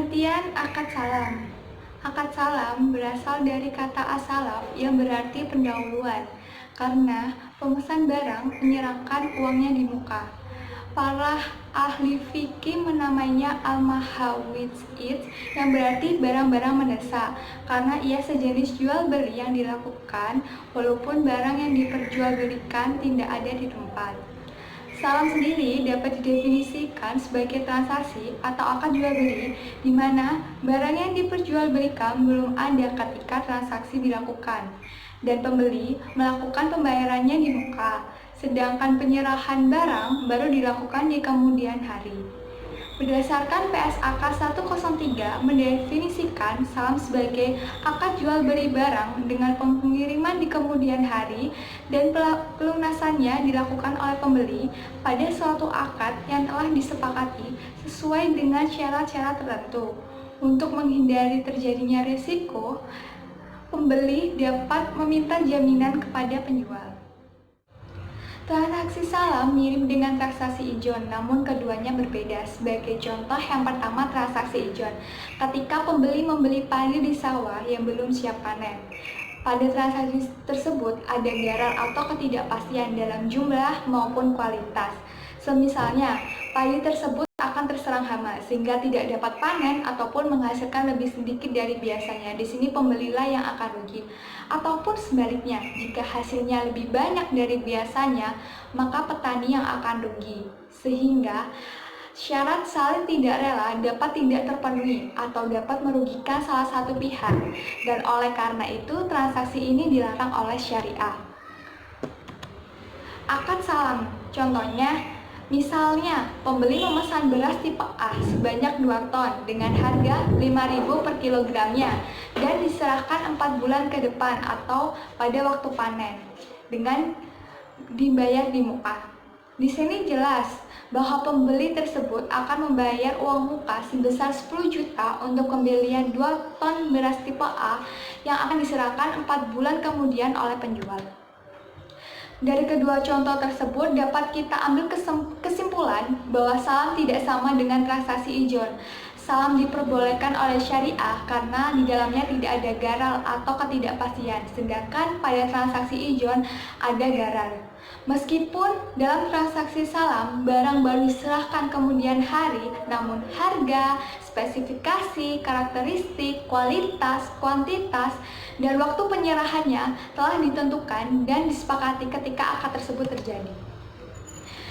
Pengertian akad salam. Akad salam berasal dari kata as-salaf yang berarti pendahuluan, karena pemesan barang menyerahkan uangnya di muka. Para ahli fikih menamainya al-mahawizid yang berarti barang-barang mendesak, karena ia sejenis jual beli yang dilakukan walaupun barang yang diperjualbelikan tidak ada di tempat. Salam sendiri dapat didefinisikan sebagai transaksi atau akad jual beli di mana barang yang diperjualbelikan belum ada ketika transaksi dilakukan dan pembeli melakukan pembayarannya di muka, sedangkan penyerahan barang baru dilakukan di kemudian hari. Berdasarkan PSAK 103 mendefinisikan salam sebagai akad jual beli barang dengan pengiriman di kemudian hari dan pelunasannya dilakukan oleh pembeli pada suatu akad yang telah disepakati sesuai dengan syarat-syarat tertentu. Untuk menghindari terjadinya risiko, pembeli dapat meminta jaminan kepada penjual. Transaksi salam mirip dengan transaksi ijon, namun keduanya berbeda. Sebagai contoh, yang pertama transaksi ijon, ketika pembeli membeli padi di sawah yang belum siap panen. Pada transaksi tersebut ada garal atau ketidakpastian dalam jumlah maupun kualitas. Semisalnya, padi tersebut akan terserang hama sehingga tidak dapat panen ataupun menghasilkan lebih sedikit dari biasanya. Di sini pembelilah yang akan rugi. Ataupun sebaliknya, jika hasilnya lebih banyak dari biasanya, maka petani yang akan rugi. Sehingga syarat saling tidak rela dapat tidak terpenuhi atau dapat merugikan salah satu pihak. Dan oleh karena itu, transaksi ini dilarang oleh syariah. Akad salam, contohnya, misalnya, pembeli memesan beras tipe A sebanyak 2 ton dengan harga 5.000 per kilogramnya dan diserahkan 4 bulan ke depan atau pada waktu panen dengan dibayar di muka. Di sini jelas bahwa pembeli tersebut akan membayar uang muka sebesar 10 juta untuk pembelian 2 ton beras tipe A yang akan diserahkan 4 bulan kemudian oleh penjual. Dari kedua contoh tersebut dapat kita ambil kesimpulan bahwa salam tidak sama dengan transaksi ijon. Salam diperbolehkan oleh syariah karena di dalamnya tidak ada garal atau ketidakpastian, sedangkan pada transaksi ijon ada garal. Meskipun dalam transaksi salam barang baru diserahkan kemudian hari, namun harga, spesifikasi, karakteristik, kualitas, kuantitas, dan waktu penyerahannya telah ditentukan dan disepakati ketika akad tersebut terjadi.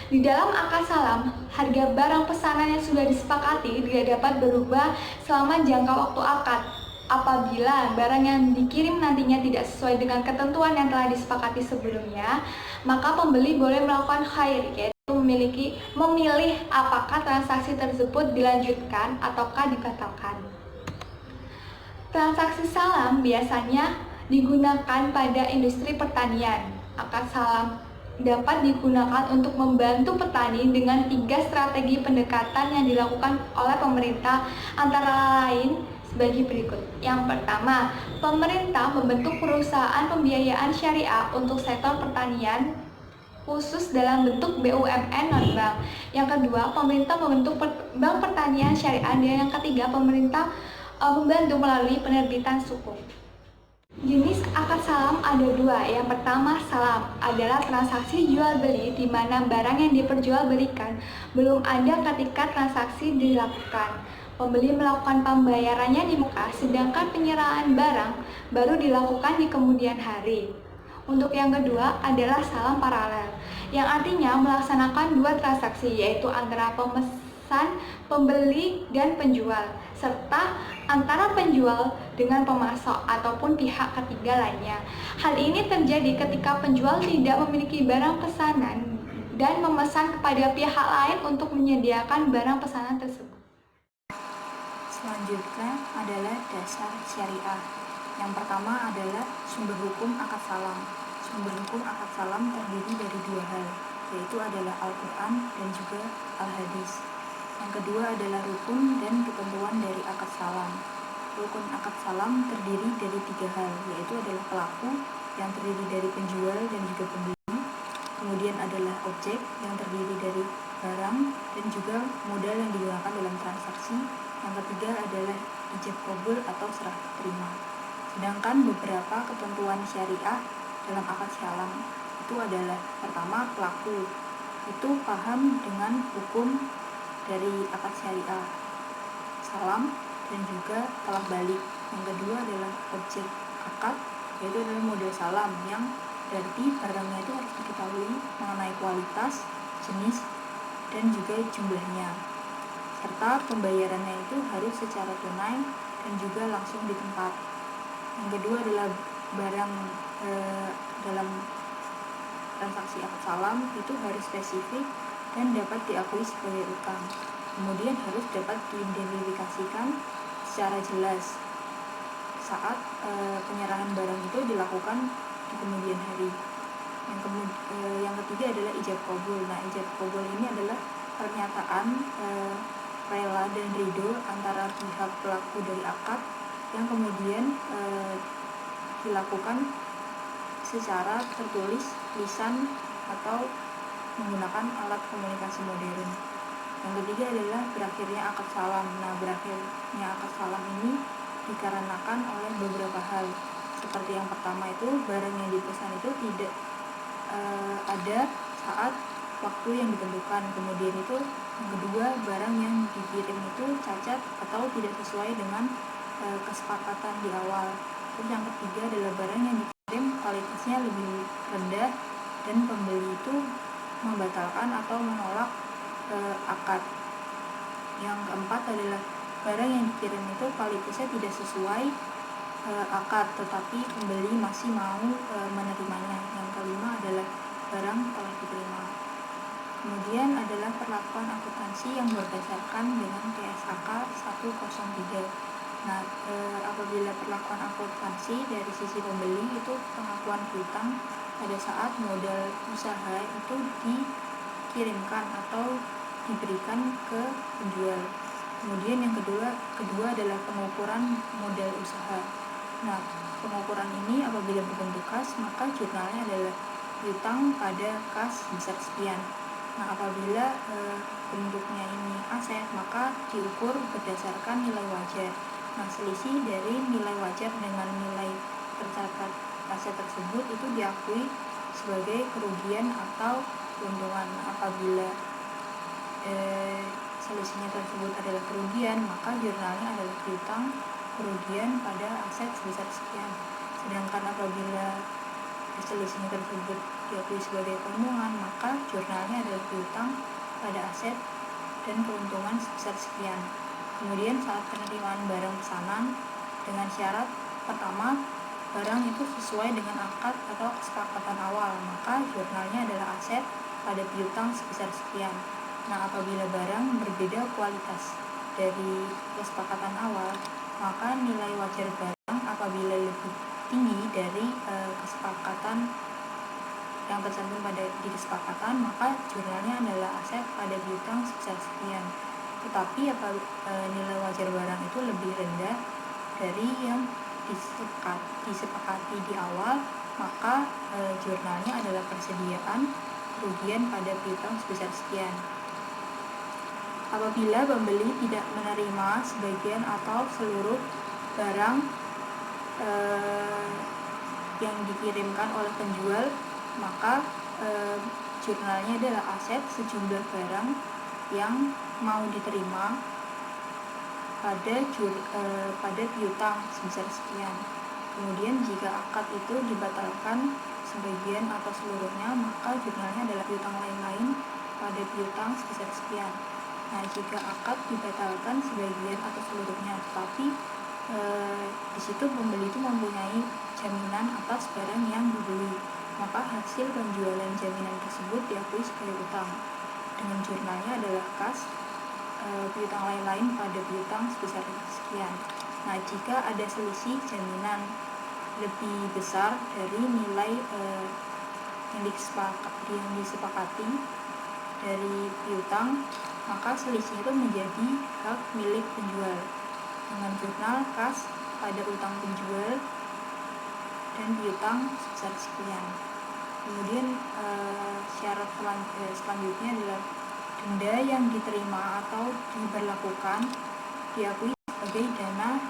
Di dalam akad salam, harga barang pesanan yang sudah disepakati tidak dapat berubah selama jangka waktu akad. Apabila barang yang dikirim nantinya tidak sesuai dengan ketentuan yang telah disepakati sebelumnya, maka pembeli boleh melakukan khair, yaitu memilih apakah transaksi tersebut dilanjutkan ataukah dibatalkan. Transaksi salam biasanya digunakan pada industri pertanian. Akad salam dapat digunakan untuk membantu petani dengan 3 strategi pendekatan yang dilakukan oleh pemerintah, antara lain sebagai berikut. Yang pertama, pemerintah membentuk perusahaan pembiayaan syariah untuk sektor pertanian khusus dalam bentuk BUMN non-bank. Yang kedua, pemerintah membentuk bank pertanian syariah. Dan yang ketiga, pemerintah membantu melalui penerbitan sukuk. Jenis akad salam ada 2. Yang pertama, salam adalah transaksi jual beli di mana barang yang diperjualbelikan belum ada ketika transaksi dilakukan. Pembeli melakukan pembayarannya di muka, sedangkan penyerahan barang baru dilakukan di kemudian hari. Untuk yang kedua adalah salam paralel, yang artinya melaksanakan 2 transaksi, yaitu antara pemesan, pembeli, dan penjual, serta antara penjual dengan pemasok ataupun pihak ketiga lainnya. Hal ini terjadi ketika penjual tidak memiliki barang pesanan dan memesan kepada pihak lain untuk menyediakan barang pesanan tersebut. Selanjutnya adalah dasar syariah. Yang pertama adalah sumber hukum akad salam. Sumber hukum akad salam terdiri dari 2 hal, yaitu adalah Al-Quran dan juga Al-Hadis. Yang kedua adalah rukun dan ketentuan dari akad salam. Rukun akad salam terdiri dari 3 hal, yaitu adalah pelaku yang terdiri dari penjual dan juga pembeli. Kemudian adalah objek yang terdiri dari barang dan juga modal yang digunakan dalam transaksi. Yang ketiga adalah ijab qabul atau serah terima. Sedangkan beberapa ketentuan syariah dalam akad salam itu adalah: pertama, pelaku itu paham dengan hukum dari akad syariah salam dan juga telah balik. Yang kedua adalah objek akad, yaitu adalah model salam, yang berarti barangnya itu harus diketahui mengenai kualitas, jenis, dan juga jumlahnya, serta pembayarannya itu harus secara tunai dan juga langsung di tempat. Yang kedua adalah barang dalam transaksi akad salam itu harus spesifik dan dapat diakui sebagai utang. Kemudian harus dapat diidentifikasikan secara jelas saat penyerahan barang itu dilakukan di kemudian hari. Yang ketiga adalah ijab qabul. Nah, ijab qabul ini adalah pernyataan rela dan ridho antara pihak pelaku dari akad yang kemudian dilakukan secara tertulis, lisan, atau menggunakan alat komunikasi modern. Yang ketiga adalah berakhirnya akad salam. Nah, berakhirnya akad salam ini dikarenakan oleh beberapa hal. Seperti yang pertama itu, barang yang dipesan itu tidak ada saat waktu yang ditentukan. Kemudian itu yang kedua, barang yang dikirim itu cacat atau tidak sesuai dengan kesepakatan di awal. Terus yang ketiga adalah barang yang dikirim kualitasnya lebih rendah dan pembeli itu membatalkan atau menolak akad. Yang keempat adalah barang yang dikirim itu kualitasnya tidak sesuai akad, tetapi pembeli masih mau menerimanya. Yang kelima adalah barang telah diterima. Kemudian adalah perlakuan akuntansi yang berdasarkan dengan TSAK 103. Nah, apabila perlakuan akuntansi dari sisi pembeli itu pengakuan piutang pada saat modal usaha itu dikirimkan atau diberikan ke penjual. Kemudian yang kedua adalah pengukuran modal usaha. Nah, pengukuran ini apabila berbentuk kas, maka jurnalnya adalah piutang pada kas besar sekian. Nah, apabila bentuknya ini aset, maka diukur berdasarkan nilai wajar. Nah, selisih dari nilai wajar dengan nilai tercatat aset tersebut itu diakui sebagai kerugian atau keuntungan. Apabila selisihnya tersebut adalah kerugian, maka jurnalnya adalah piutang kerugian pada aset sebesar sekian. Sedangkan apabila selisihnya tersebut diakui sebagai keuntungan, maka jurnalnya adalah piutang pada aset dan keuntungan sebesar sekian. Kemudian saat penerimaan barang pesanan dengan syarat: pertama, barang itu sesuai dengan akad atau kesepakatan awal, maka jurnalnya adalah aset pada piutang sebesar sekian. Nah, apabila barang berbeda kualitas dari kesepakatan awal, maka nilai wajar barang apabila lebih tinggi dari kesepakatan yang tercantum pada di kesepakatan, maka jurnalnya adalah aset pada piutang sebesar sekian. Tetapi nilai wajar barang itu lebih rendah dari yang disepakati di awal, maka jurnalnya adalah persediaan kerugian pada piutang sebesar sekian. Apabila pembeli tidak menerima sebagian atau seluruh barang yang dikirimkan oleh penjual, maka jurnalnya adalah aset sejumlah barang yang mau diterima pada piutang sebesar sekian. Kemudian jika akad itu dibatalkan sebagian atau seluruhnya, maka jurnalnya adalah piutang lain-lain pada piutang sebesar sekian. Nah, jika akad dibatalkan sebagian atau seluruhnya, tetapi di situ pembeli itu mempunyai jaminan atas barang yang dibeli, maka hasil penjualan jaminan tersebut diakui sebagai utang. Dengan jurnalnya adalah kas piutang lain-lain pada piutang sebesar sekian. Nah, jika ada selisih jaminan lebih besar dari nilai yang disepakati dari piutang, maka selisih itu menjadi hak milik penjual dengan jurnal kas pada utang penjual dan piutang sebesar sekian. Kemudian syarat selanjutnya adalah denda yang diterima atau diberlakukan diakui sebagai dana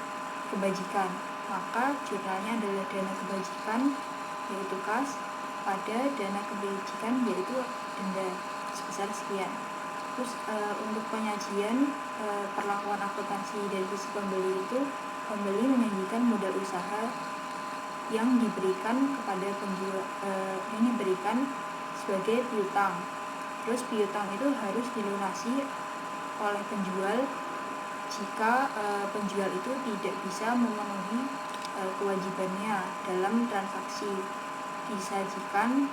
kebajikan. Maka jurnalnya adalah dana kebajikan, yaitu kas, pada dana kebajikan, yaitu denda sebesar sekian. Terus untuk penyajian perlakuan akuntansi dari sisi pembeli itu, pembeli menyajikan modal usaha yang diberikan kepada penjual, yang diberikan sebagai piutang. Terus piutang itu harus dilunasi oleh penjual jika penjual itu tidak bisa memenuhi kewajibannya dalam transaksi, disajikan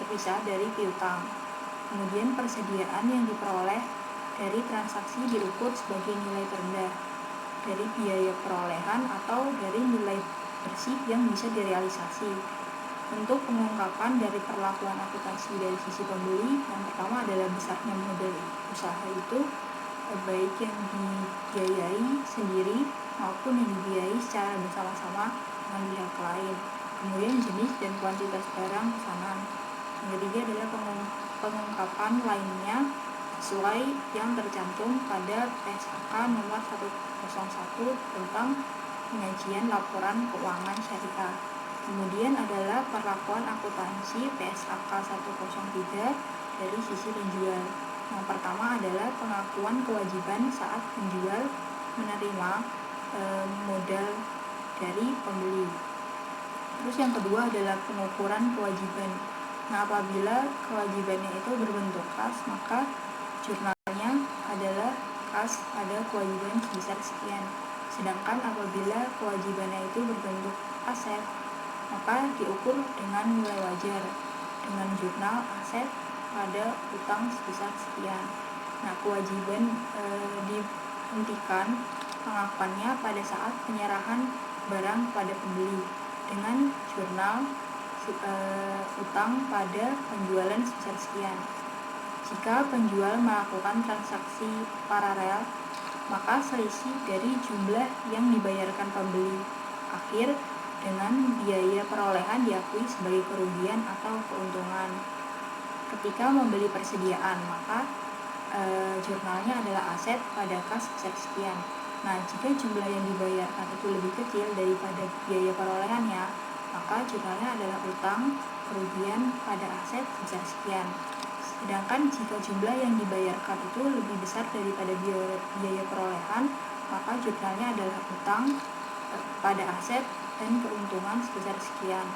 terpisah dari piutang. Kemudian persediaan yang diperoleh dari transaksi diukur sebagai nilai terendah dari biaya perolehan atau dari nilai bersih yang bisa direalisasi. Untuk pengungkapan dari perlakuan akuntansi dari sisi pembeli, yang pertama adalah besarnya modal usaha itu, baik yang dibiayai sendiri maupun yang dibiayai secara bersama-sama dengan pihak lain. Kemudian jenis dan kuantitas barang pesanan. Yang ketiga adalah pengungkapan lainnya sesuai yang tercantum pada PSAK nomor 101 tentang penyajian laporan keuangan syariah. Kemudian adalah perlakuan akuntansi PSAK 103 dari sisi penjual. Yang pertama adalah pengakuan kewajiban saat penjual menerima modal dari pembeli. Terus yang kedua adalah pengukuran kewajiban. Nah, apabila kewajibannya itu berbentuk kas, maka jurnalnya adalah kas pada kewajiban sebesar sekian. Sedangkan apabila kewajibannya itu berbentuk aset, maka diukur dengan nilai wajar dengan jurnal aset pada utang sebesar sekian. Nah, kewajiban dihentikan pengakuannya pada saat penyerahan barang pada pembeli dengan jurnal utang pada penjualan sebesar sekian. Jika penjual melakukan transaksi paralel, maka selisih dari jumlah yang dibayarkan pembeli akhir dengan biaya perolehan diakui sebagai kerugian atau keuntungan. Ketika membeli persediaan, maka jurnalnya adalah aset pada kas sebesar sekian. Nah, jika jumlah yang dibayarkan itu lebih kecil daripada biaya perolehannya, maka jurnalnya adalah utang kerugian pada aset sebesar sekian. Sedangkan jika jumlah yang dibayarkan itu lebih besar daripada biaya perolehan, maka jurnalnya adalah utang pada aset dan keuntungan sebesar sekian.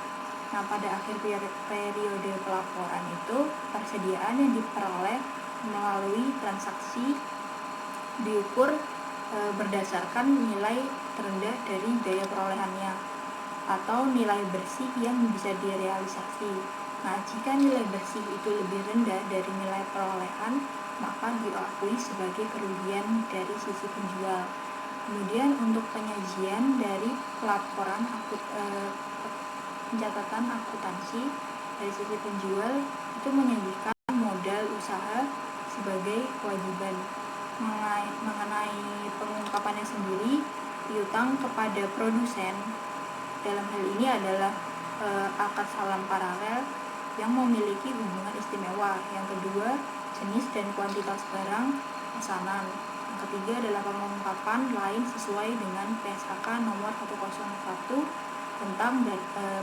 Nah, pada akhir periode pelaporan itu, persediaan yang diperoleh melalui transaksi diukur berdasarkan nilai terendah dari biaya perolehannya atau nilai bersih yang bisa direalisasi. Nah, jika nilai bersih itu lebih rendah dari nilai perolehan, maka diakui sebagai kerugian dari sisi penjual. Kemudian untuk penyajian dari pelaporan pencatatan akuntansi dari sisi penjual itu menyajikan modal usaha sebagai kewajiban. Mengenai pengungkapannya sendiri, piutang kepada produsen dalam hal ini adalah akad salam paralel yang memiliki hubungan istimewa. Yang kedua, jenis dan kuantitas barang pesanan. Yang ketiga adalah pengungkapan lain sesuai dengan PSAK nomor 101 tentang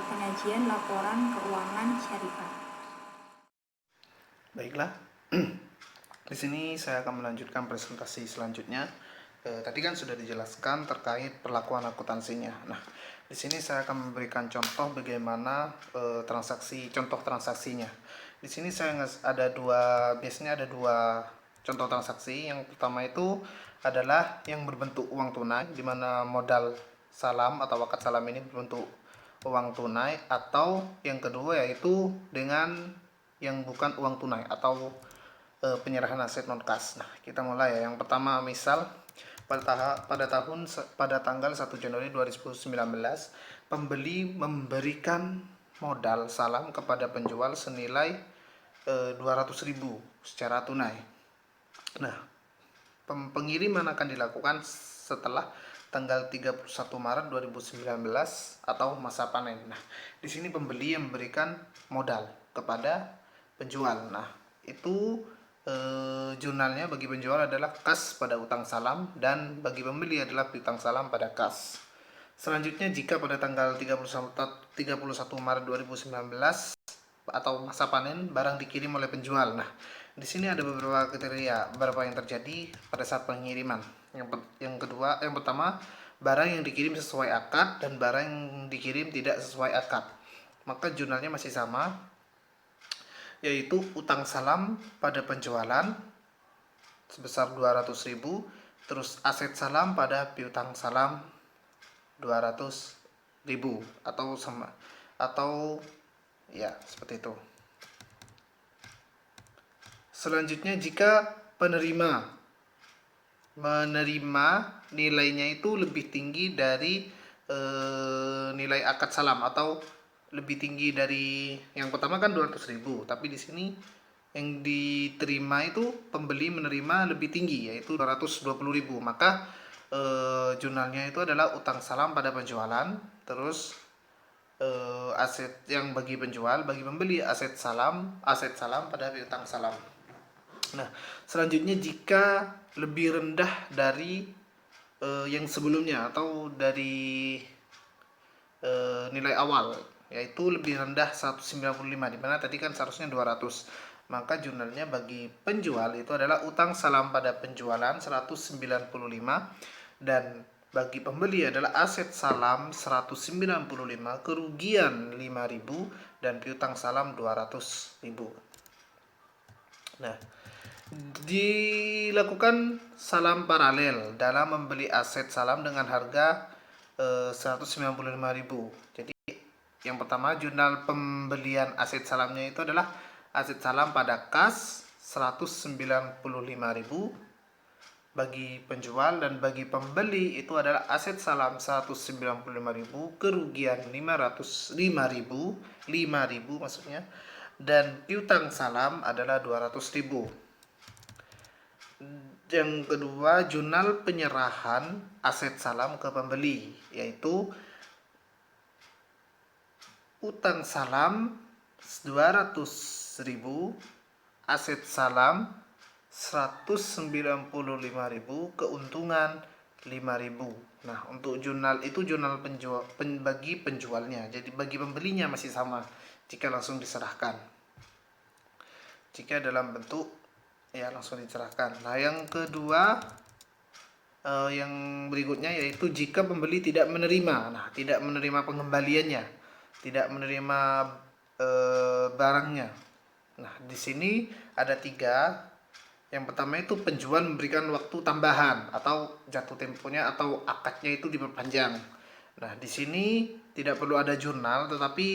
penyajian laporan keuangan syariah. Baiklah, di sini saya akan melanjutkan presentasi selanjutnya. Tadi kan sudah dijelaskan terkait perlakuan akuntansinya. Nah, di sini saya akan memberikan contoh bagaimana contoh transaksinya. Di sini biasanya ada dua contoh transaksi. Yang pertama itu adalah yang berbentuk uang tunai, di mana modal salam atau akad salam ini berbentuk uang tunai, atau yang kedua yaitu dengan yang bukan uang tunai atau penyerahan aset non kas. Nah, kita mulai ya. Yang pertama, misal pada tanggal 1 Januari 2019, pembeli memberikan modal salam kepada penjual senilai 200.000 secara tunai. Nah, pengiriman akan dilakukan setelah tanggal 31 Maret 2019 atau masa panen. Nah, di sini pembeli yang memberikan modal kepada penjual. Nah, itu jurnalnya bagi penjual adalah kas pada utang salam dan bagi pembeli adalah piutang salam pada kas. Selanjutnya, jika pada tanggal 31 Maret 2019 atau masa panen barang dikirim oleh penjual. Nah, di sini ada beberapa kriteria berapa yang terjadi pada saat pengiriman. Yang pertama, barang yang dikirim sesuai akad dan barang yang dikirim tidak sesuai akad. Maka jurnalnya masih sama, yaitu utang salam pada penjualan sebesar 200.000, terus aset salam pada piutang salam 200.000 atau ya seperti itu. Selanjutnya, jika penerima menerima nilainya itu lebih tinggi dari nilai akad salam atau lebih tinggi dari yang pertama kan 200.000, tapi di sini yang diterima itu pembeli menerima lebih tinggi yaitu 220.000, maka jurnalnya itu adalah utang salam pada penjualan, terus aset yang bagi penjual, bagi pembeli aset salam pada piutang salam. Nah, selanjutnya jika lebih rendah dari yang sebelumnya atau dari nilai awal, yaitu lebih rendah 195, dimana tadi kan seharusnya 200, maka jurnalnya bagi penjual itu adalah utang salam pada penjualan 195 dan bagi pembeli adalah aset salam 195, kerugian 5.000 dan piutang salam 200.000. Nah, dilakukan salam paralel dalam membeli aset salam dengan harga 195.000. Jadi yang pertama, jurnal pembelian aset salamnya itu adalah aset salam pada kas 195.000 bagi penjual dan bagi pembeli itu adalah aset salam 195.000, kerugian 5.000 maksudnya, dan piutang salam adalah 200.000. Yang kedua, jurnal penyerahan aset salam ke pembeli, yaitu utang salam 200.000, aset salam 195.000, keuntungan 5.000. Nah, untuk jurnal itu jurnal bagi penjualnya. Jadi bagi pembelinya masih sama jika langsung diserahkan. Jika dalam bentuk ya langsung diserahkan. Nah, yang kedua, yang berikutnya yaitu jika pembeli tidak menerima. Nah, tidak menerima pengembaliannya, tidak menerima barangnya. Nah, di sini ada 3. Yang pertama itu penjual memberikan waktu tambahan atau jatuh temponya atau akadnya itu diperpanjang. Nah, di sini tidak perlu ada jurnal, tetapi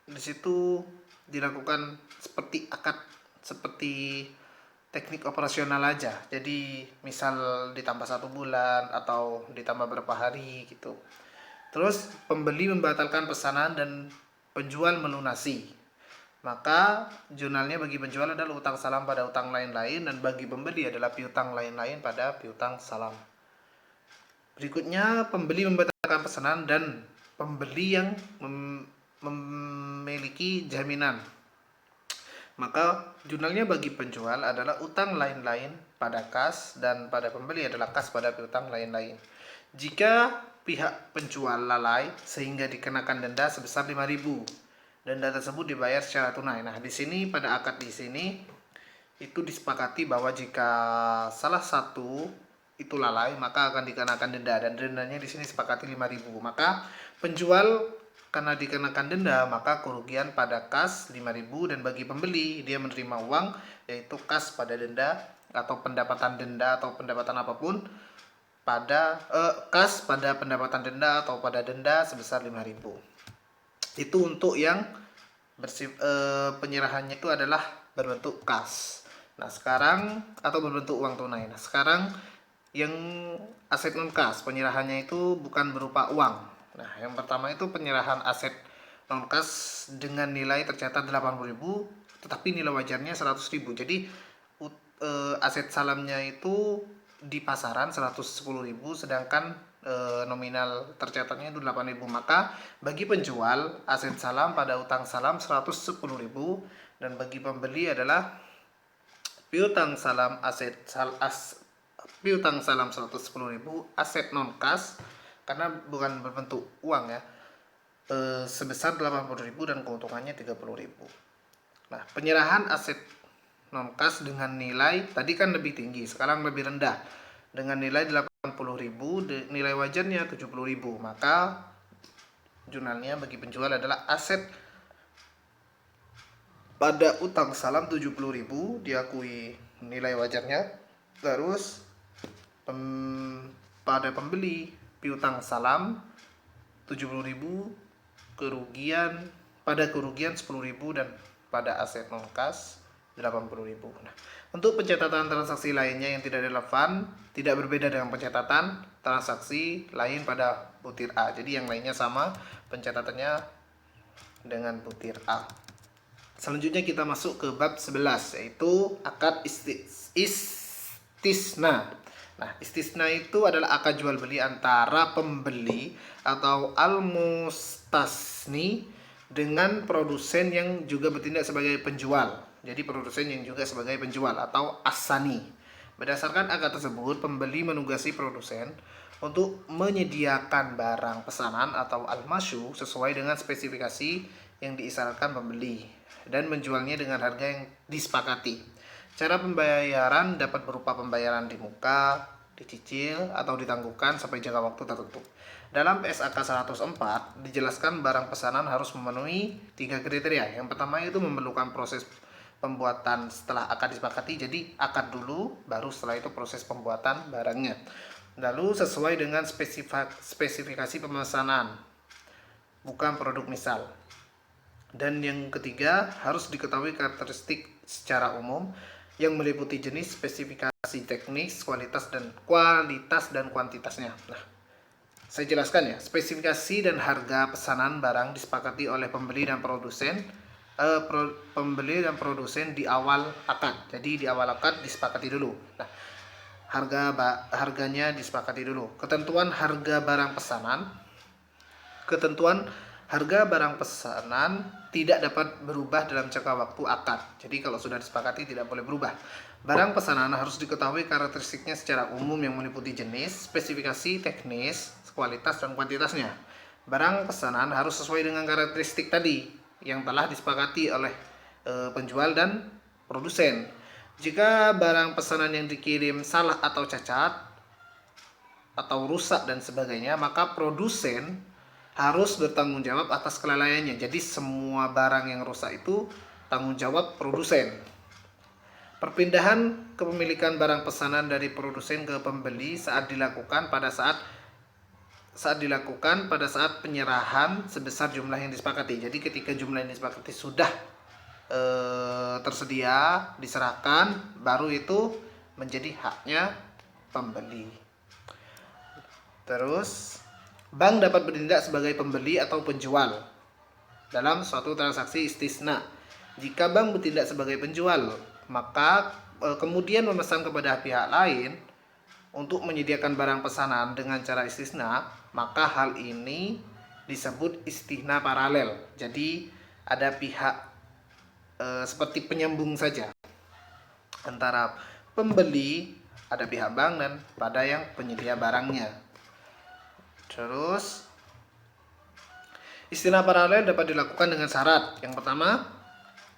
di situ dilakukan seperti akad, seperti teknik operasional aja. Jadi misal ditambah 1 bulan atau ditambah berapa hari gitu. Terus pembeli membatalkan pesanan dan penjual melunasi. Maka jurnalnya bagi penjual adalah utang salam pada utang lain-lain dan bagi pembeli adalah piutang lain-lain pada piutang salam. Berikutnya, pembeli membatalkan pesanan dan pembeli yang memiliki jaminan. Maka jurnalnya bagi penjual adalah utang lain-lain pada kas dan pada pembeli adalah kas pada piutang lain-lain. Jika pihak penjual lalai sehingga dikenakan denda sebesar 5.000, denda tersebut dibayar secara tunai. Nah, di sini pada akad di sini itu disepakati bahwa jika salah satu itu lalai maka akan dikenakan denda dan dendanya di sini sepakati 5.000. Maka penjual karena dikenakan denda maka kerugian pada kas 5.000 dan bagi pembeli dia menerima uang yaitu kas pada denda atau pendapatan denda atau pendapatan apapun pada kas pada pendapatan denda atau pada denda sebesar 5.000. Itu untuk yang penyerahannya itu adalah berbentuk kas. Nah, sekarang atau berbentuk uang tunai. Nah, sekarang yang aset non kas, penyerahannya itu bukan berupa uang. Nah, yang pertama itu penyerahan aset non kas dengan nilai tercatat 80.000, tetapi nilai wajarnya 100.000. Jadi aset salamnya itu di pasaran 110.000, sedangkan nominal tercatatnya itu 8.000. Maka bagi penjual aset salam pada utang salam 110.000 dan bagi pembeli adalah piutang salam piutang salam 110.000 aset non kas karena bukan berbentuk uang ya, sebesar 80.000 dan keuntungannya 30.000. Nah, penyerahan aset non kas dengan nilai tadi kan lebih tinggi, sekarang lebih rendah dengan nilai 80.000, nilai wajarnya 70.000, maka jurnalnya bagi penjual adalah aset pada utang salam 70.000 diakui nilai wajarnya. Terus pada pembeli piutang salam 70.000 kerugian 10.000 dan pada aset non kas 80.000. Nah, untuk pencatatan transaksi lainnya yang tidak relevan tidak berbeda dengan pencatatan transaksi lain pada butir A. Jadi yang lainnya sama pencatatannya dengan butir A. Selanjutnya kita masuk ke bab 11 yaitu akad istisna. Nah, istisna itu adalah akad jual beli antara pembeli atau al-mustasni dengan produsen yang juga bertindak sebagai penjual. Jadi produsen yang juga sebagai penjual atau asani. Berdasarkan akad tersebut, pembeli menugasi produsen untuk menyediakan barang pesanan atau al-masyu sesuai dengan spesifikasi yang diisyaratkan pembeli dan menjualnya dengan harga yang disepakati. Cara pembayaran dapat berupa pembayaran di muka, dicicil, atau ditangguhkan sampai jangka waktu tertentu. Dalam PSAK 104 dijelaskan barang pesanan harus memenuhi 3 kriteria. Yang pertama itu memerlukan proses pembuatan setelah akad disepakati, jadi akad dulu, baru setelah itu proses pembuatan barangnya. Lalu sesuai dengan spesifikasi pemesanan, bukan produk misal. Dan yang ketiga, harus diketahui karakteristik secara umum yang meliputi jenis, spesifikasi teknis, kualitas dan kuantitasnya. Nah, saya jelaskan ya, spesifikasi dan harga pesanan barang disepakati oleh pembeli dan produsen di awal akad. Jadi di awal akad disepakati dulu. Nah, harganya disepakati dulu. Ketentuan harga barang pesanan tidak dapat berubah dalam jangka waktu akad. Jadi kalau sudah disepakati tidak boleh berubah. Barang pesanan harus diketahui karakteristiknya secara umum yang meliputi jenis, spesifikasi teknis, kualitas dan kuantitasnya. Barang pesanan harus sesuai dengan karakteristik tadi yang telah disepakati oleh penjual dan produsen. Jika barang pesanan yang dikirim salah atau cacat atau rusak dan sebagainya, maka produsen harus bertanggung jawab atas kelalaiannya. Jadi semua barang yang rusak itu tanggung jawab produsen. Perpindahan kepemilikan barang pesanan dari produsen ke pembeli dilakukan pada saat penyerahan sebesar jumlah yang disepakati. Jadi ketika jumlah yang disepakati sudah tersedia, diserahkan, baru itu menjadi haknya pembeli. Terus bank dapat bertindak sebagai pembeli atau penjual dalam suatu transaksi istisna. Jika bank bertindak sebagai penjual, maka kemudian memesan kepada pihak lain untuk menyediakan barang pesanan dengan cara istisna, maka hal ini disebut istisna paralel. Jadi ada pihak seperti penyambung saja antara pembeli, ada pihak bank dan pada yang penyedia barangnya. Terus istisna paralel dapat dilakukan dengan syarat. Yang pertama,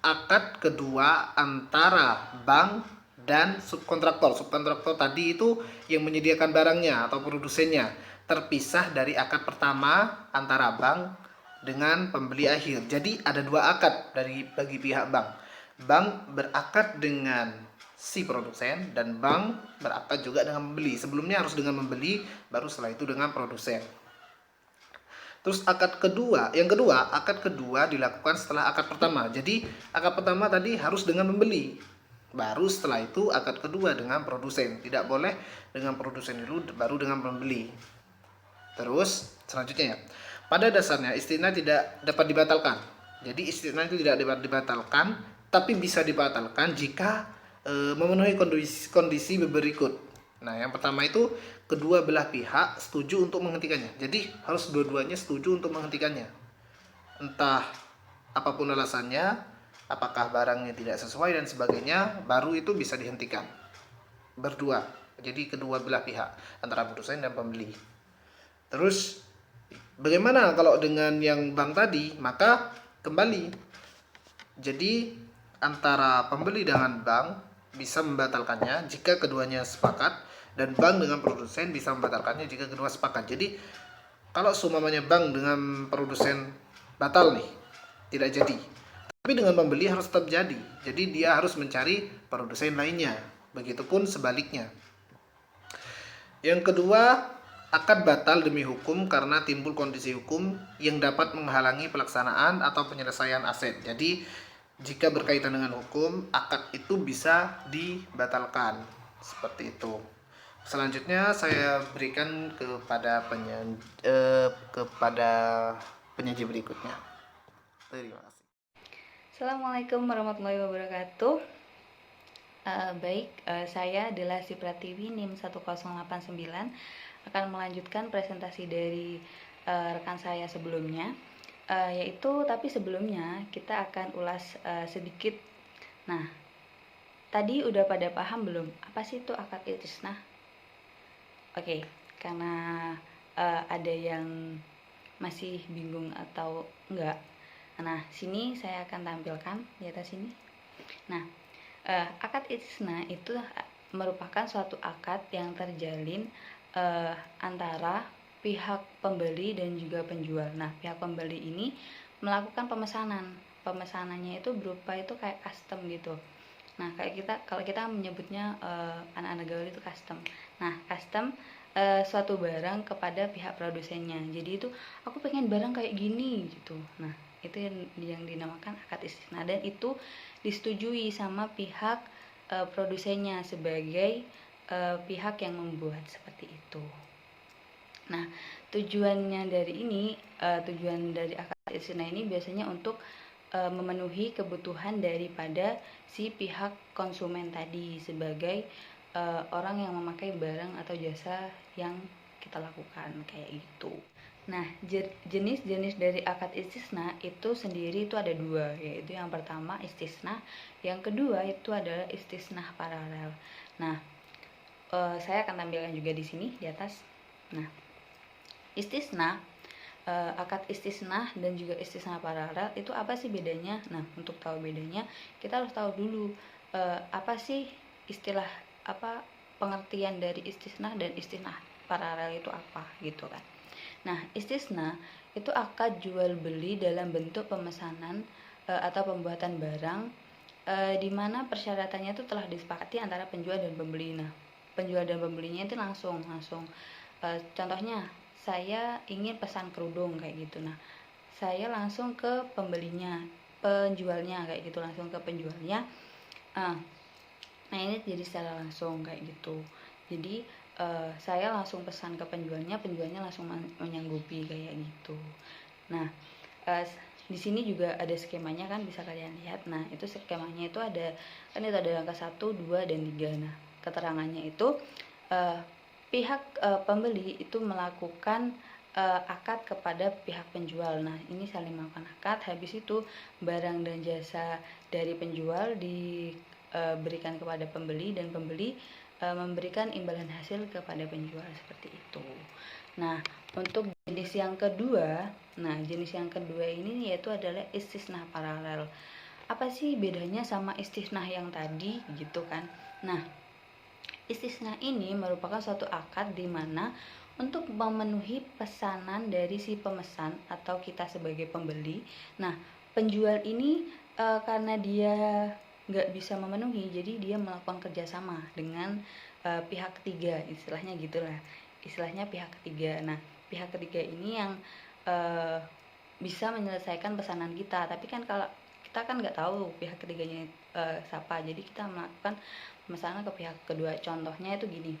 akad kedua antara bank dan subkontraktor. Subkontraktor tadi itu yang menyediakan barangnya atau produsennya, terpisah dari akad pertama antara bank dengan pembeli akhir. Jadi ada dua akad bagi pihak bank. Bank berakad dengan si produsen dan bank berakad juga dengan pembeli. Sebelumnya harus dengan membeli, baru setelah itu dengan produsen. Terus akad kedua dilakukan setelah akad pertama. Jadi akad pertama tadi harus dengan membeli, baru setelah itu akad kedua dengan produsen. Tidak boleh dengan produsen dulu baru dengan pembeli. Terus selanjutnya ya, pada dasarnya istisna tidak dapat dibatalkan. Jadi istisna itu tidak dapat dibatalkan, tapi bisa dibatalkan jika memenuhi kondisi berikut. Nah, yang pertama itu kedua belah pihak setuju untuk menghentikannya. Jadi harus dua-duanya setuju untuk menghentikannya. Entah apapun alasannya, apakah barangnya tidak sesuai dan sebagainya, baru itu bisa dihentikan berdua. Jadi kedua belah pihak, antara produsen dan pembeli. Terus bagaimana kalau dengan yang bank tadi? Maka kembali, jadi antara pembeli dengan bank bisa membatalkannya jika keduanya sepakat, dan bank dengan produsen bisa membatalkannya jika kedua sepakat. Jadi kalau seumpamanya bank dengan produsen batal nih, tidak jadi, tapi dengan pembeli harus tetap jadi. Jadi dia harus mencari produsen lainnya. Begitupun sebaliknya. Yang kedua, akad batal demi hukum karena timbul kondisi hukum yang dapat menghalangi pelaksanaan atau penyelesaian aset. Jadi jika berkaitan dengan hukum, akad itu bisa dibatalkan. Seperti itu. Selanjutnya saya berikan kepada penyaji berikutnya. Terima kasih. Assalamualaikum warahmatullahi wabarakatuh. Saya adalah Si Pratiwi NIM 1089 akan melanjutkan presentasi dari rekan saya sebelumnya, tapi sebelumnya kita akan ulas sedikit. Nah, tadi udah pada paham belum apa sih itu akad istisna? Oke, karena ada yang masih bingung atau enggak. Nah, sini saya akan tampilkan di atas sini. Nah, akad istisna itu merupakan suatu akad yang terjalin antara pihak pembeli dan juga penjual. Nah, pihak pembeli ini melakukan pemesanan. Pemesanannya itu berupa itu kayak custom gitu. Nah, kalau kita menyebutnya anak-anak gaul itu custom. Nah, custom suatu barang kepada pihak produsennya. Jadi itu aku pengen barang kayak gini gitu. Nah, itu yang dinamakan akad istisna, dan itu disetujui sama pihak produsennya sebagai pihak yang membuat seperti itu. Nah, tujuan dari akad istisna ini biasanya untuk memenuhi kebutuhan daripada si pihak konsumen tadi sebagai orang yang memakai barang atau jasa yang kita lakukan kayak gitu. Nah, jenis-jenis dari akad istisna itu sendiri itu ada dua, yaitu yang pertama istisna, yang kedua itu adalah istisna paralel. Nah, saya akan tampilkan juga di sini di atas. Nah, istisna, akad istisna dan juga istisna paralel itu apa sih bedanya? Nah, untuk tahu bedanya kita harus tahu dulu apa sih pengertian dari istisna dan istisna paralel itu apa gitu kan. Nah, istisna itu akad jual beli dalam bentuk pemesanan atau pembuatan barang di mana persyaratannya itu telah disepakati antara penjual dan pembeli. Nah, penjual dan pembelinya itu langsung contohnya saya ingin pesan kerudung kayak gitu. Nah, saya langsung ke penjualnya kayak gitu, langsung ke penjualnya. Nah, ini jadi secara langsung kayak gitu. Jadi saya langsung pesan ke penjualnya langsung menyanggupi kayak gitu. Nah, di sini juga ada skemanya kan, bisa kalian lihat. Nah, itu skemanya itu ada angka 1, 2, dan 3. Nah, keterangannya itu pihak pembeli itu melakukan akad kepada pihak penjual. Nah, ini saling melakukan akad. Habis itu barang dan jasa dari penjual diberikan kepada pembeli, dan pembeli memberikan imbalan hasil kepada penjual seperti itu. Nah, untuk jenis yang kedua ini yaitu adalah istisna paralel. Apa sih bedanya sama istisna yang tadi gitu kan? Nah, istisna ini merupakan suatu akad di mana untuk memenuhi pesanan dari si pemesan atau kita sebagai pembeli. Nah, penjual ini karena dia nggak bisa memenuhi, jadi dia melakukan kerjasama dengan pihak ketiga, istilahnya pihak ketiga. Nah, pihak ketiga ini yang bisa menyelesaikan pesanan kita, tapi kan kalau kita kan nggak tahu pihak ketiganya siapa, jadi kita melakukan pemesanan ke pihak kedua. Contohnya itu gini,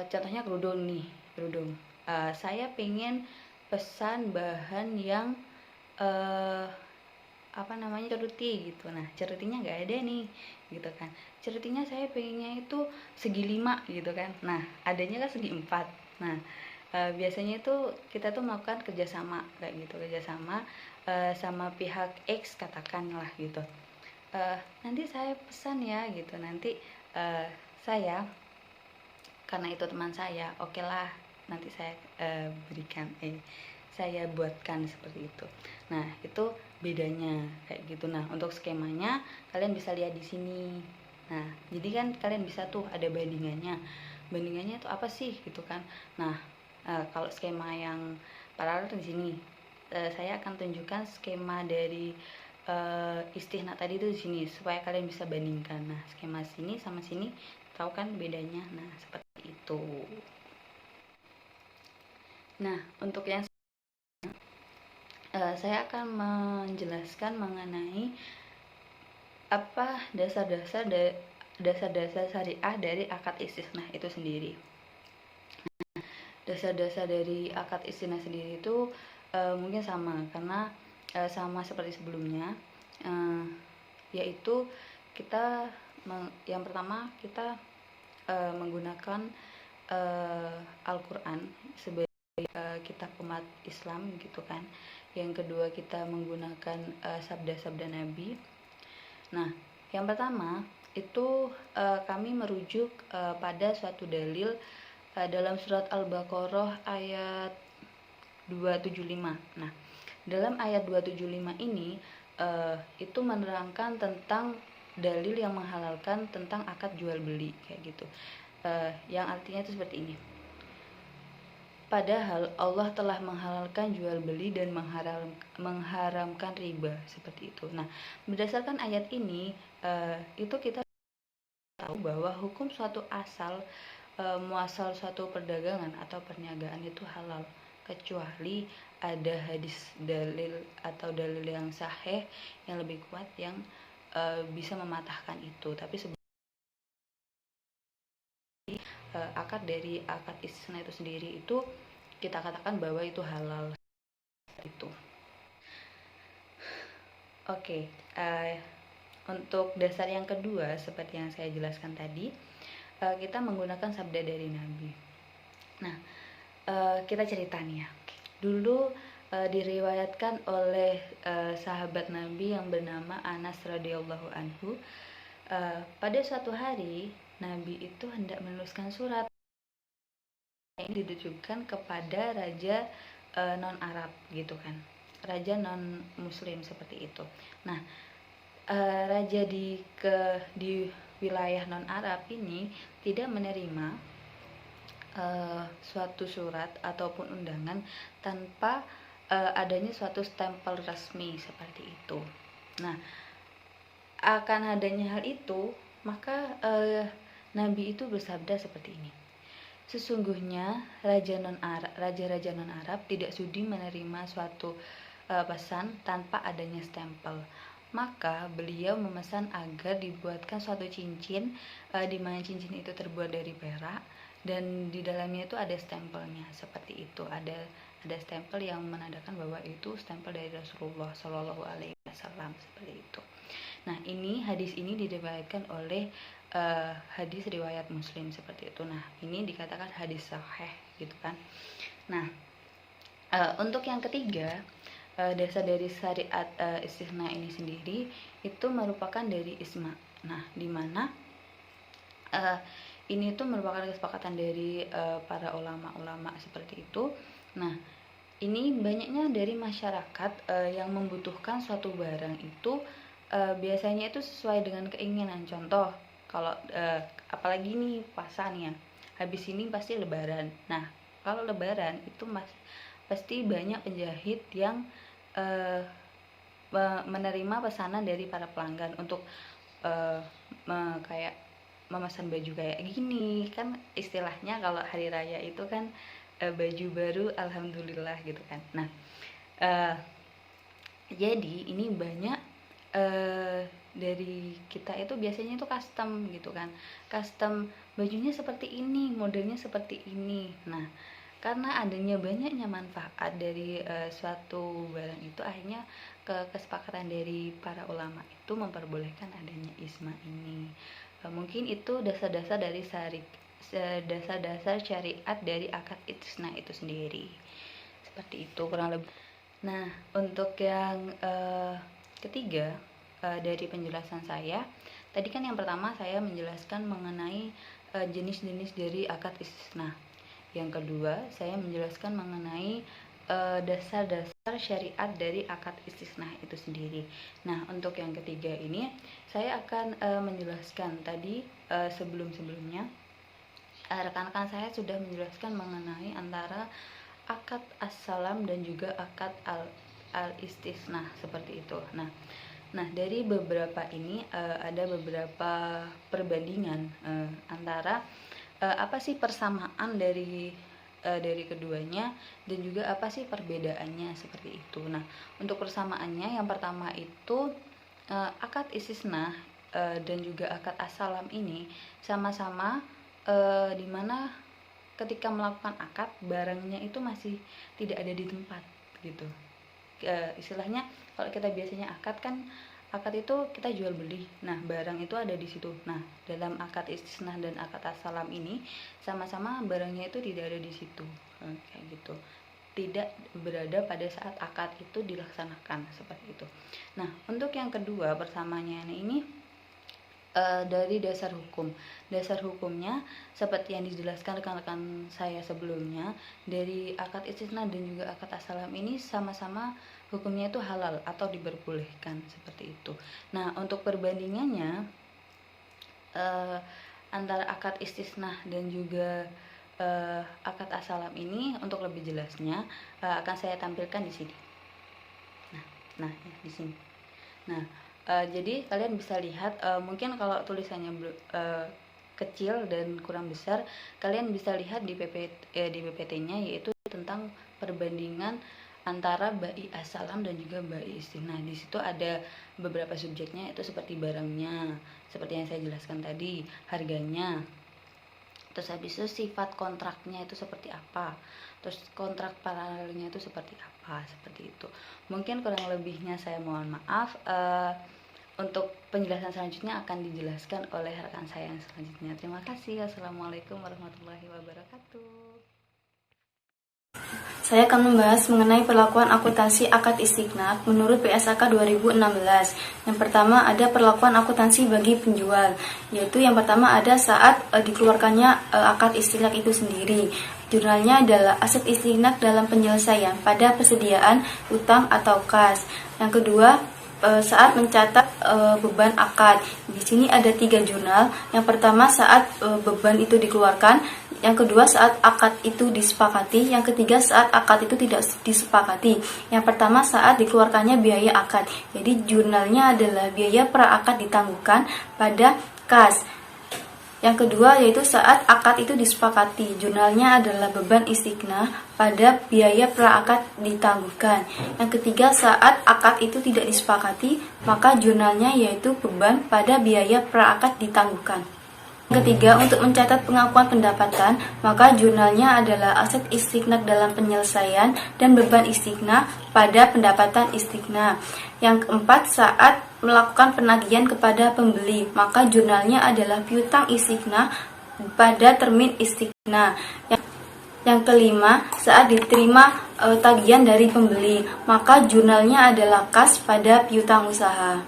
contohnya kerudung. Saya pengen pesan bahan yang ceruti gitu. Nah, cerutinya nggak ada nih gitu kan. Cerutinya saya pengennya itu segi 5 gitu kan. Nah, adanya kan segi 4. Nah, biasanya itu kita tuh melakukan kerjasama kayak gitu, kerjasama sama pihak X katakanlah gitu. Nanti saya pesan ya gitu, nanti saya, karena itu teman saya, oke lah nanti saya berikan, saya buatkan seperti itu. Nah itu bedanya kayak gitu. Nah untuk skemanya kalian bisa lihat di sini. Nah jadi kan kalian bisa tuh ada bandingannya itu apa sih gitu kan. Nah kalau skema yang paralel di sini, saya akan tunjukkan skema dari istihna tadi itu di sini supaya kalian bisa bandingkan. Nah skema sini sama sini tahu kan bedanya. Nah seperti itu. Nah untuk yang saya akan menjelaskan mengenai apa dasar-dasar syariah dari akad istisna itu sendiri. Dasar-dasar dari akad istisna sendiri itu mungkin sama, karena sama seperti sebelumnya, yaitu kita yang pertama kita menggunakan Al-Quran sebagai kitab umat Islam gitu kan. Yang kedua kita menggunakan sabda-sabda Nabi. Nah yang pertama itu kami merujuk pada suatu dalil dalam surat Al-Baqarah ayat 275. Nah, dalam ayat 275 ini itu menerangkan tentang dalil yang menghalalkan tentang akad jual beli kayak gitu. Yang artinya itu seperti ini. Padahal Allah telah menghalalkan jual beli dan mengharamkan riba seperti itu. Nah, berdasarkan ayat ini itu kita tahu bahwa hukum suatu asal muasal suatu perdagangan atau perniagaan itu halal, kecuali ada hadis dalil atau dalil yang sahih yang lebih kuat yang bisa mematahkan itu. Tapi akad dari akad istisna itu sendiri itu kita katakan bahwa itu halal itu. Oke, untuk dasar yang kedua seperti yang saya jelaskan tadi, kita menggunakan sabda dari Nabi. Nah, kita cerita nih ya. Dulu diriwayatkan oleh sahabat Nabi yang bernama Anas radhiyallahu anhu. Pada suatu hari Nabi itu hendak menuliskan surat. Ini ditujukan kepada raja non Arab gitu kan, raja non Muslim seperti itu. Nah, raja di wilayah non Arab ini tidak menerima suatu surat ataupun undangan tanpa adanya suatu stempel resmi seperti itu. Nah, akan adanya hal itu, maka Nabi itu bersabda seperti ini. Sesungguhnya raja-raja non Arab tidak sudi menerima suatu pesan tanpa adanya stempel. Maka beliau memesan agar dibuatkan suatu cincin, di mana cincin itu terbuat dari perak dan di dalamnya itu ada stempelnya seperti itu. Ada stempel yang menandakan bahwa itu stempel dari Rasulullah Shallallahu Alaihi Wasallam seperti itu. Nah hadis ini diriwayatkan oleh hadis riwayat Muslim seperti itu. Nah ini dikatakan hadis sahih gitu kan. Nah untuk yang ketiga, dasar dari syariat istisna ini sendiri itu merupakan dari isma. Nah, di mana ini itu merupakan kesepakatan dari para ulama-ulama seperti itu. Nah, ini banyaknya dari masyarakat yang membutuhkan suatu barang itu biasanya itu sesuai dengan keinginan. Contoh, kalau apalagi nih puasa nih ya, habis ini pasti lebaran. Nah, kalau lebaran itu pasti banyak penjahit yang menerima pesanan dari para pelanggan untuk kayak memesan baju kayak gini kan, istilahnya kalau hari raya itu kan baju baru alhamdulillah gitu kan. Nah jadi ini banyak dari kita itu biasanya itu custom gitu kan, custom bajunya seperti ini, modelnya seperti ini. Nah karena adanya banyaknya manfaat dari suatu barang itu, akhirnya kesepakatan dari para ulama itu memperbolehkan adanya isma ini. Mungkin itu dasar-dasar dari dasar-dasar syariat dari akad istisna itu sendiri. Seperti itu kurang lebih. Nah, untuk yang ketiga dari penjelasan saya, tadi kan yang pertama saya menjelaskan mengenai jenis-jenis dari akad istisna. Yang kedua, saya menjelaskan mengenai dasar-dasar syariat dari akad istisna itu sendiri. Nah, untuk yang ketiga ini saya akan menjelaskan tadi sebelum-sebelumnya rekan-rekan saya sudah menjelaskan mengenai antara akad as-salam dan juga akad al-istisna seperti itu. Nah, dari beberapa ini ada beberapa perbandingan antara apa sih persamaan dari keduanya dan juga apa sih perbedaannya seperti itu. Nah, untuk persamaannya yang pertama itu akad istisna dan juga akad as-salam ini sama-sama dimana ketika melakukan akad barangnya itu masih tidak ada di tempat gitu. Istilahnya kalau kita biasanya akad kan akad itu kita jual beli. Nah, barang itu ada di situ. Nah, dalam akad istisna dan akad as-salam ini sama-sama barangnya itu tidak ada di situ. Kayak gitu. Tidak berada pada saat akad itu dilaksanakan seperti itu. Nah, untuk yang kedua persamaannya ini dari dasar hukum. Dasar hukumnya seperti yang dijelaskan rekan-rekan saya sebelumnya, dari akad istisna dan juga akad as-salam ini sama-sama hukumnya itu halal atau diperbolehkan seperti itu. Nah, untuk perbandingannya antara akad istisna dan juga akad as-salam ini untuk lebih jelasnya akan saya tampilkan di sini. Nah, ya, di sini. Nah, jadi kalian bisa lihat mungkin kalau tulisannya kecil dan kurang besar, kalian bisa lihat di PPT-nya yaitu tentang perbandingan antara bai as-salam dan juga bai istisna. Di situ ada beberapa subjeknya itu seperti barangnya, seperti yang saya jelaskan tadi, harganya. Terus habis itu sifat kontraknya itu seperti apa, terus kontrak paralelnya itu seperti apa, seperti itu. Mungkin kurang lebihnya saya mohon maaf. Untuk penjelasan selanjutnya akan dijelaskan oleh rekan saya yang selanjutnya. Terima kasih. Assalamualaikum warahmatullahi wabarakatuh. Saya akan membahas mengenai perlakuan akuntansi akad istighnaq menurut PSAK 2016. Yang pertama ada perlakuan akuntansi bagi penjual, yaitu yang pertama ada saat dikeluarkannya akad istighnaq itu sendiri. Jurnalnya adalah aset istighnaq dalam penyelesaian pada persediaan utang atau kas. Yang kedua saat mencatat beban akad. Di sini ada 3 jurnal. Yang pertama saat beban itu dikeluarkan, yang kedua saat akad itu disepakati, yang ketiga saat akad itu tidak disepakati. Yang pertama saat dikeluarkannya biaya akad. Jadi jurnalnya adalah biaya pra-akad ditangguhkan pada kas. Yang kedua yaitu saat akad itu disepakati, jurnalnya adalah beban istighnaq pada biaya pra-akad ditangguhkan. Yang ketiga saat akad itu tidak disepakati, maka jurnalnya yaitu beban pada biaya pra-akad ditangguhkan. Yang ketiga, untuk mencatat pengakuan pendapatan, maka jurnalnya adalah aset istighnaq dalam penyelesaian dan beban istighnaq pada pendapatan istighnaq. Yang keempat, saat melakukan penagihan kepada pembeli, maka jurnalnya adalah piutang istighnaq pada termin istighnaq. Yang kelima, saat diterima tagihan dari pembeli, maka jurnalnya adalah kas pada piutang usaha.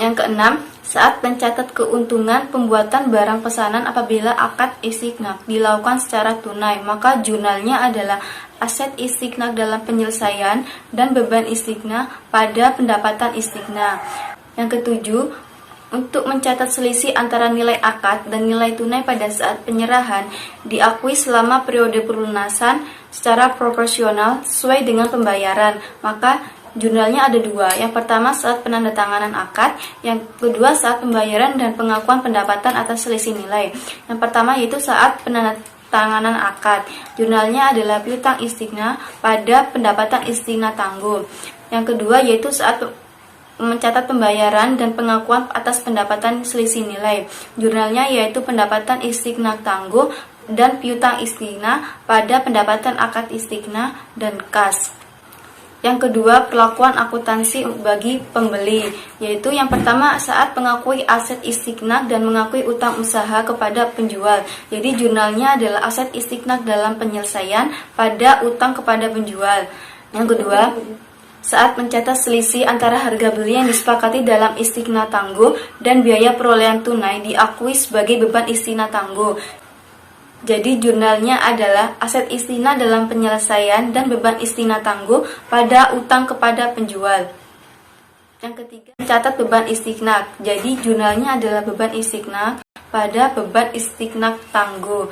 Yang keenam, saat mencatat keuntungan pembuatan barang pesanan apabila akad istighnaq dilakukan secara tunai, maka jurnalnya adalah aset istighnaq dalam penyelesaian dan beban istighnaq pada pendapatan istighnaq. Yang ketujuh, untuk mencatat selisih antara nilai akad dan nilai tunai pada saat penyerahan diakui selama periode pelunasan secara proporsional sesuai dengan pembayaran, maka jurnalnya ada 2. Yang pertama saat penandatanganan akad, yang kedua saat pembayaran dan pengakuan pendapatan atas selisih nilai. Yang pertama yaitu saat penandatanganan akad. Jurnalnya adalah piutang istighnaq pada pendapatan istighnaq tangguh. Yang kedua yaitu saat mencatat pembayaran dan pengakuan atas pendapatan selisih nilai. Jurnalnya yaitu pendapatan istighnaq tangguh dan piutang istighnaq pada pendapatan akad istighnaq dan kas. Yang kedua, perlakuan akuntansi bagi pembeli, yaitu yang pertama saat mengakui aset istiknak dan mengakui utang usaha kepada penjual. Jadi jurnalnya adalah aset istiknak dalam penyelesaian pada utang kepada penjual. Yang kedua, saat mencatat selisih antara harga beli yang disepakati dalam istikna tangguh dan biaya perolehan tunai diakui sebagai beban istikna tangguh. Jadi jurnalnya adalah aset istina dalam penyelesaian dan beban istina tangguh pada utang kepada penjual. Yang ketiga, mencatat beban istiknak. Jadi jurnalnya adalah beban istiknak pada beban istiknak tangguh.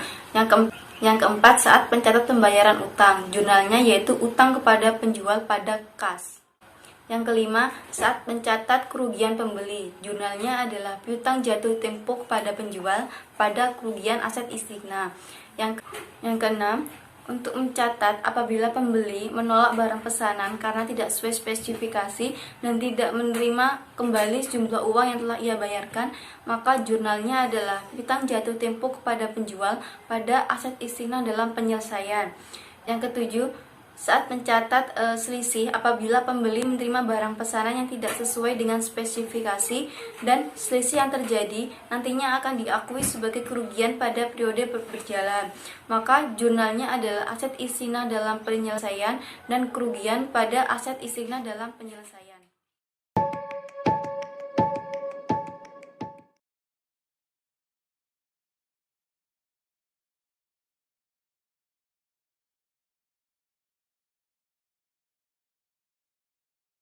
Yang keempat, saat pencatat pembayaran utang. Jurnalnya yaitu utang kepada penjual pada kas. Yang kelima, saat mencatat kerugian pembeli. Jurnalnya adalah piutang jatuh tempo kepada penjual pada kerugian aset istikna. Yang keenam, untuk mencatat apabila pembeli menolak barang pesanan karena tidak sesuai spesifikasi dan tidak menerima kembali sejumlah uang yang telah ia bayarkan, maka jurnalnya adalah piutang jatuh tempo kepada penjual pada aset istikna dalam penyelesaian. Yang ketujuh, saat mencatat selisih apabila pembeli menerima barang pesanan yang tidak sesuai dengan spesifikasi dan selisih yang terjadi nantinya akan diakui sebagai kerugian pada periode berjalan, maka jurnalnya adalah aset istikna dalam penyelesaian dan kerugian pada aset istikna dalam penyelesaian.